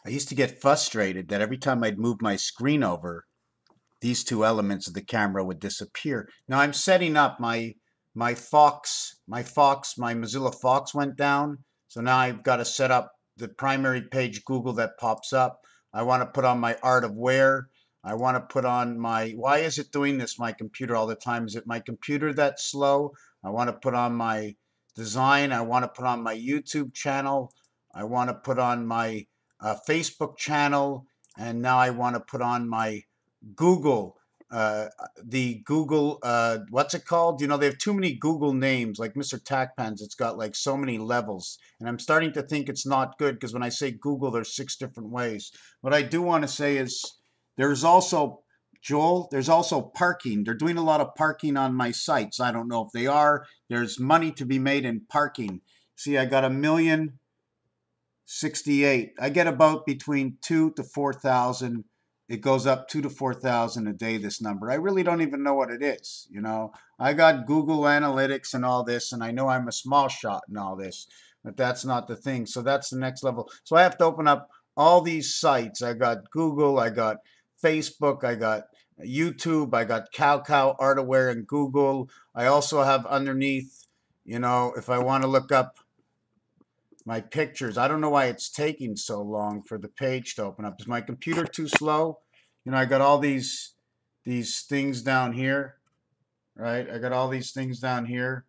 I used to get frustrated that every time I'd move my screen over, these two elements of the camera would disappear. Now I'm setting up my Mozilla Fox went down. So now I've got to set up the primary page Google that pops up. I want to put on my art of wear. I want to put on my, why is it doing this, my computer all the time? Is it my computer that's slow? I want to put on my design. I want to put on my YouTube channel. I want to put on my Facebook channel. And now I want to put on my Google, the Google, what's it called? You know, they have too many Google names, like Mr. Tackpans. It's got like so many levels. And I'm starting to think it's not good because when I say Google, there's 6 different ways. What I do want to say is there's also, Joel, there's also parking. They're doing a lot of parking on my sites. I don't know if they are. There's money to be made in parking. See, I got 1,068,000. I get about between 2 to 4,000. It goes up 2 to 4,000 a day, this number. I really don't even know what it is. You know, I got Google Analytics and all this, and I know I'm a small shot in all this, but that's not the thing. So that's the next level. So I have to open up all these sites. I got Google, I got Facebook, I got YouTube, I got Cow Artaware and Google. I also have underneath, you know, if I want to look up my pictures. I don't know why it's taking so long for the page to open up. Is my computer too slow? You know, I got all these things down here, right? I got all these things down here.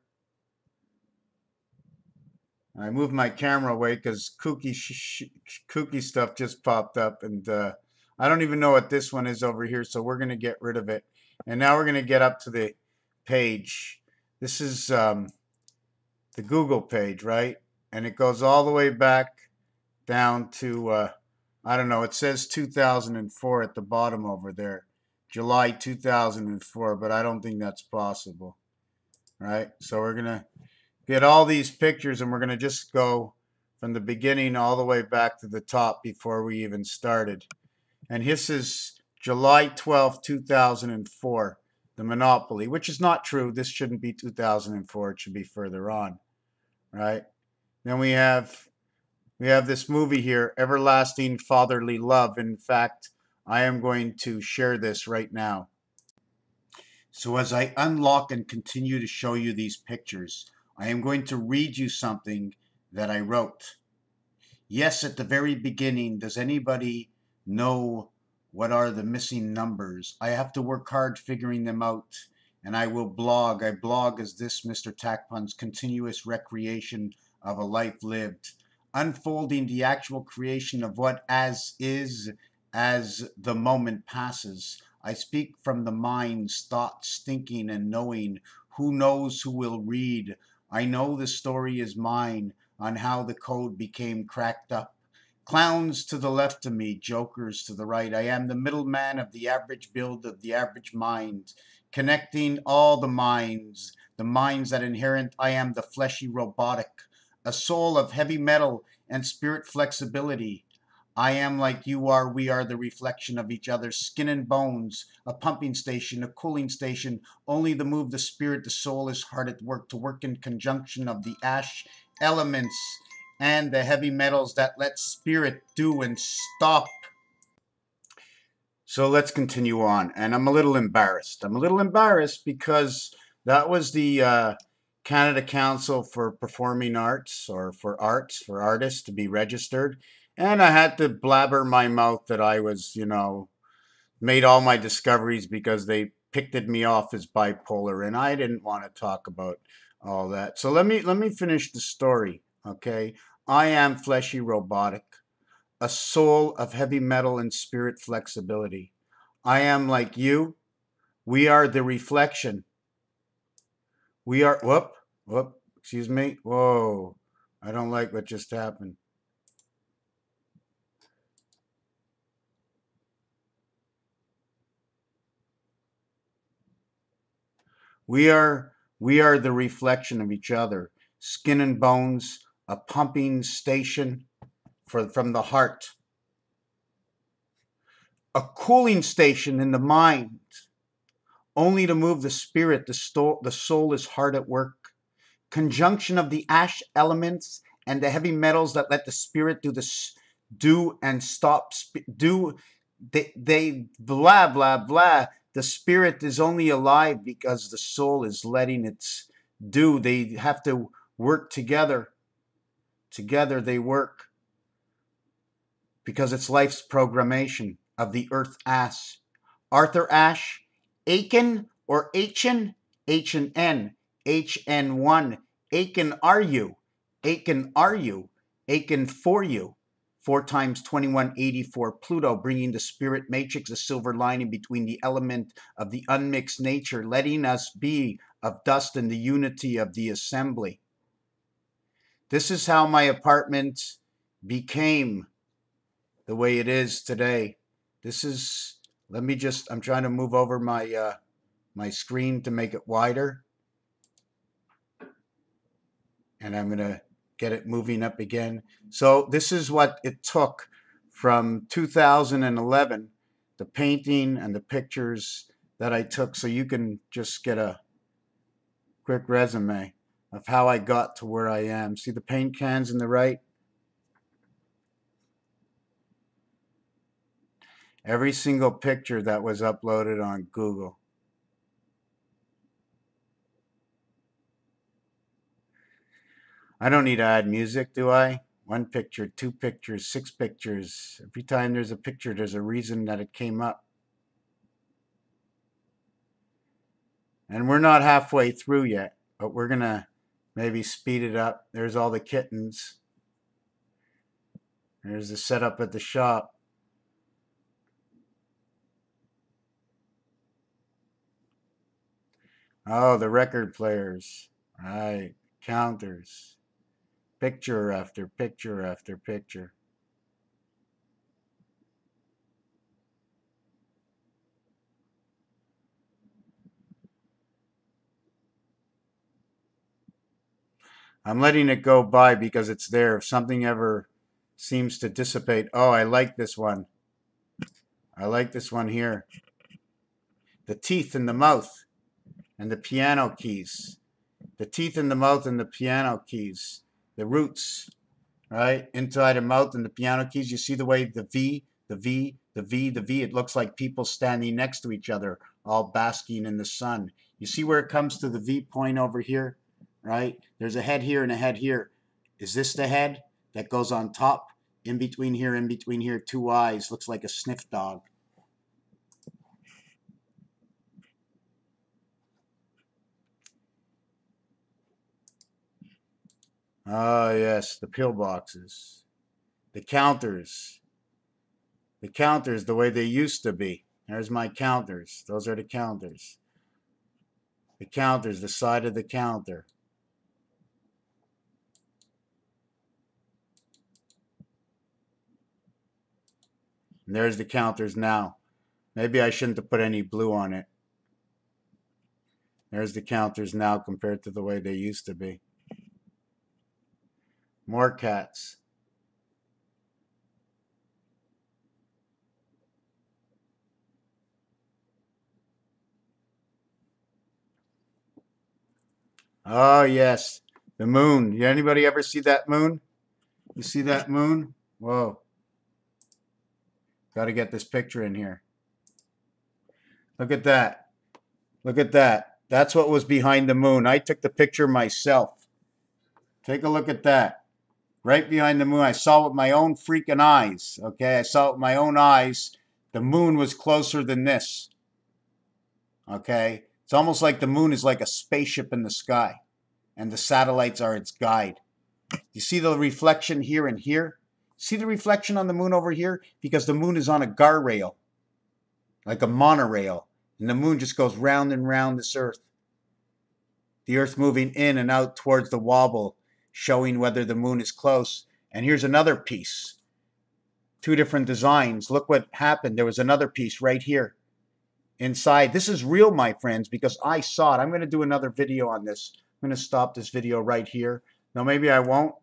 I moved my camera away because kooky stuff just popped up, and I don't even know what this one is over here. So we're gonna get rid of it, and now we're gonna get up to the page. This is the Google page, right? And it goes all the way back down to I don't know. It says 2004 at the bottom over there, July 2004, but I don't think that's possible, right? So we're gonna get all these pictures, and we're gonna just go from the beginning all the way back to the top before we even started. And this is July 12th, 2004, the Monopoly, which is not true. This shouldn't be 2004. It should be further on, right? Then we have this movie here, Everlasting Fatherly Love. In fact, I am going to share this right now. So as I unlock and continue to show you these pictures, I am going to read you something that I wrote. Yes, at the very beginning, does anybody know what are the missing numbers? I have to work hard figuring them out, and I will blog. I blog as this Mr. Tackpun's continuous recreation of a life lived, unfolding the actual creation of what as is as the moment passes. I speak from the mind's thoughts, thinking and knowing. Who knows who will read? I know the story is mine on how the code became cracked up. Clowns to the left of me, jokers to the right. I am the middleman of the average build of the average mind, connecting all the minds that inherent. I am the fleshy robotic, a soul of heavy metal and spirit flexibility. I am like you are, we are the reflection of each other, skin and bones, a pumping station, a cooling station, only to move the spirit, the soul is hard at work, to work in conjunction of the ash elements and the heavy metals that let spirit do and stop. So let's continue on. And I'm a little embarrassed. I'm a little embarrassed because that was the Canada Council for Performing Arts, or for arts, for artists to be registered. And I had to blabber my mouth that I was, you know, made all my discoveries because they picked me off as bipolar, and I didn't want to talk about all that. So let me finish the story, okay? I am fleshy robotic, a soul of heavy metal and spirit flexibility. I am like you. We are the reflection. We are whoop, excuse me. Whoa. I don't like what just happened. We are the reflection of each other. Skin and bones, a pumping station from the heart, a cooling station in the mind, only to move the spirit. The soul is hard at work. Conjunction of the ash elements and the heavy metals that let the spirit do do and stop, do, they blah, blah, blah. The spirit is only alive because the soul is letting it do. They have to work together. Together they work because it's life's programmation of the earth ass. Arthur Ashe, Aiken or Achin, H-N, HN1. Aiken are you? Aiken are you? Aiken for you. 4 times 2184 Pluto, bringing the spirit matrix, a silver lining between the element of the unmixed nature, letting us be of dust in the unity of the assembly. This is how my apartment became the way it is today. This is, let me just, I'm trying to move over my my screen to make it wider. And I'm going to get it moving up again. So this is what it took from 2011, the painting and the pictures that I took, so you can just get a quick resume of how I got to where I am. See the paint cans in the right? Every single picture that was uploaded on Google. I don't need to add music, do I? 1 picture, 2 pictures, 6 pictures. Every time there's a picture, there's a reason that it came up. And we're not halfway through yet, but we're going to maybe speed it up. There's all the kittens. There's the setup at the shop. Oh, the record players. Right. Counters. Picture after picture after picture. I'm letting it go by because it's there. If something ever seems to dissipate, oh, I like this one. I like this one here. The teeth in the mouth and the piano keys. The teeth in the mouth and the piano keys. The roots, right? Inside the mouth and the piano keys. You see the way the V, the V, the V, the V. It looks like people standing next to each other, all basking in the sun. You see where it comes to the V point over here, right? There's a head here and a head here. Is this the head that goes on top? In between here, 2 eyes. Looks like a sniff dog. Oh, yes, the pillboxes. The counters. The counters the way they used to be. There's my counters. Those are the counters. The counters, the side of the counter. And there's the counters now. Maybe I shouldn't have put any blue on it. There's the counters now compared to the way they used to be. More cats. Oh, yes. The moon. Anybody ever see that moon? You see that moon? Whoa. Got to get this picture in here. Look at that. Look at that. That's what was behind the moon. I took the picture myself. Take a look at that. Right behind the moon. I saw it with my own freaking eyes. Okay, I saw it with my own eyes. The moon was closer than this. Okay, it's almost like the moon is like a spaceship in the sky, and the satellites are its guide. You see the reflection here and here? See the reflection on the moon over here? Because the moon is on a guardrail, like a monorail, and the moon just goes round and round this earth. The earth moving in and out towards the wobble, showing whether the moon is close. And here's another piece. 2 different designs. Look what happened. There was another piece right here inside. This is real, my friends, because I saw it. I'm going to do another video on this. I'm going to stop this video right here. Now, maybe I won't,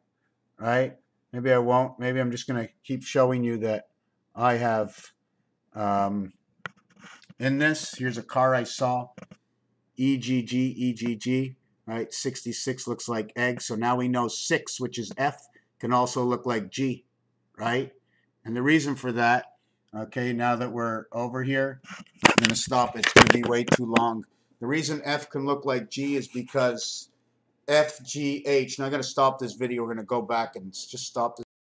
right? Maybe I won't. Maybe I'm just going to keep showing you that I have in this. Here's a car I saw. EGG, right? 66 looks like egg. So now we know 6, which is F, can also look like G, right? And the reason for that, okay, now that we're over here, I'm going to stop. It's going to be way too long. The reason F can look like G is because FGH. Now I'm going to stop this video. We're going to go back and just stop this.